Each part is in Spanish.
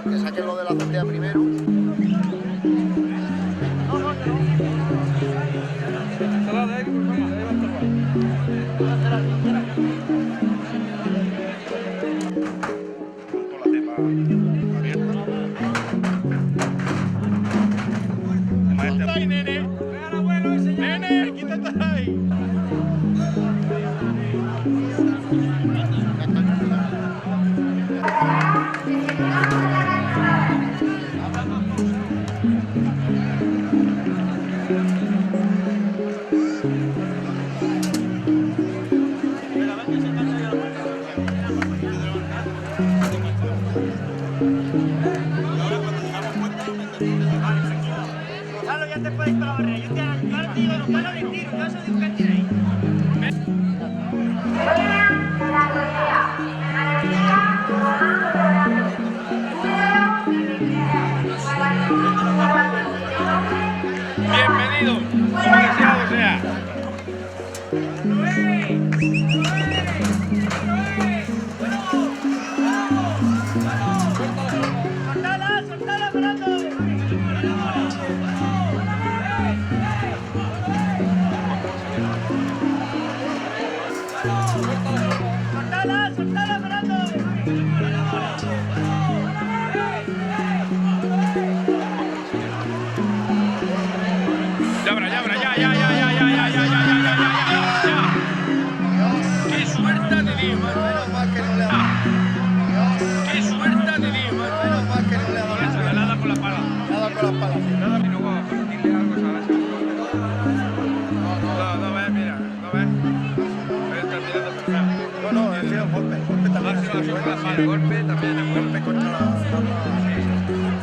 Que saque lo de la azotea primero. Nene, quítate ahí. Carlos, ya te puedes ir para la barrera. Yo te digo, los palos de tiro, yo eso digo que tiene ahí. Bienvenido, deseado sea. ¡Soltala, soltala, Fernando! ¡Soltala, soltala, Fernando! Ya. Qué suerte de Dios, Menos mal que no le ha dado. qué suerte de Dios. Menos mal que no le ha dado. Nada con la pala. Nada con las palas. Nada, y no va a partirle algo, ¿sabes? No ves, mira, no ves. Él está tirando perfecto. No, ha sido golpe. Golpe también. Ha sido con la pala, golpe también, el golpe Contra la...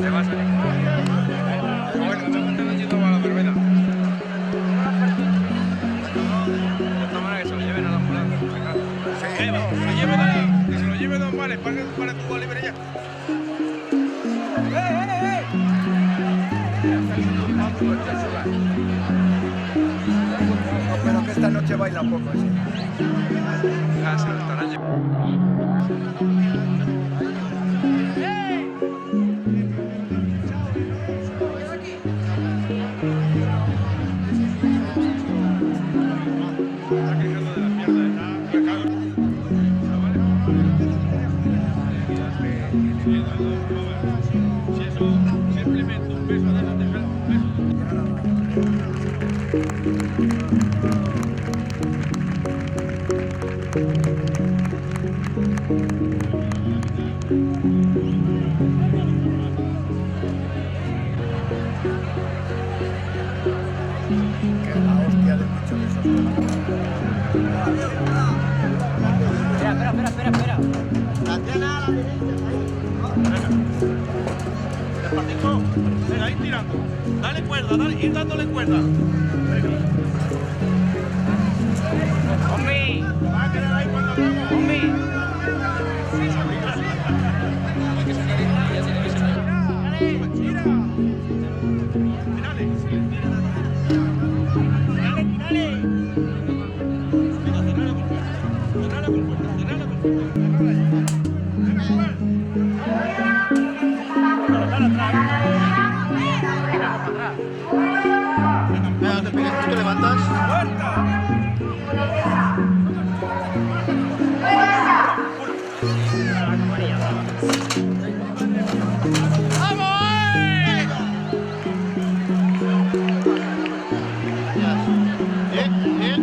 te va a salir. Bueno, me están yendo a la verbena. De esta manera que se lo lleven a la ambulancia. Sí, no, Que se lo lleve Don, que se lo lleve Don Vale, para tu gol libre ya. no, pero que esta noche baila poco, sí. Ah, se lo estarán llevando. Está quejando de la mierda, está cagado. Si eso simplemente un beso de esos de un beso. Que la hostia de bicho de esos. Espera. La tiene a la derecha. Despacito, venga, ir tirando. Dale cuerda, ir dándole cuerda. ¡Hombre! Va a quedar ahí cuando hablamos. ¡Hombre! ¿Cuántos? Bien, bien.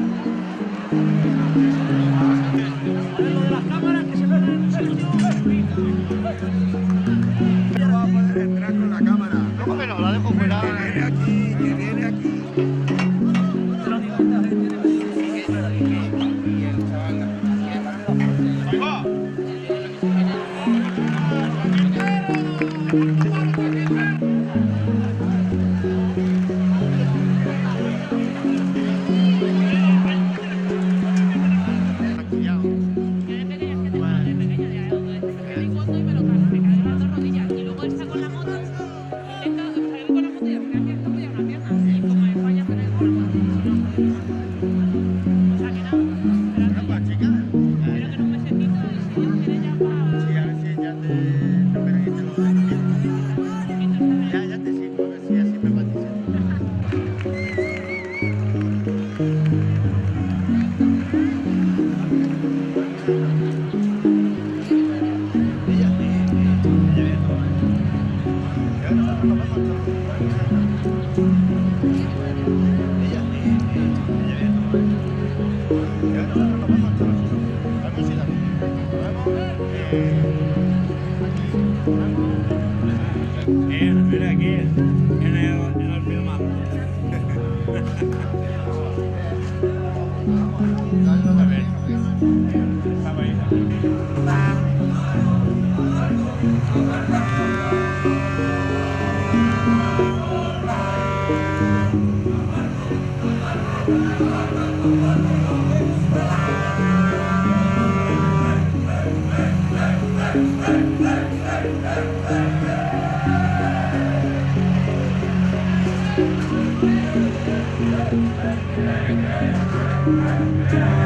No va a poder entrar con la cámara. ¿Cómo que no? La dejo fuera. Que viene aquí. Ahí va. Mira aquí, en el filmante. Estaba ahí. Thank you.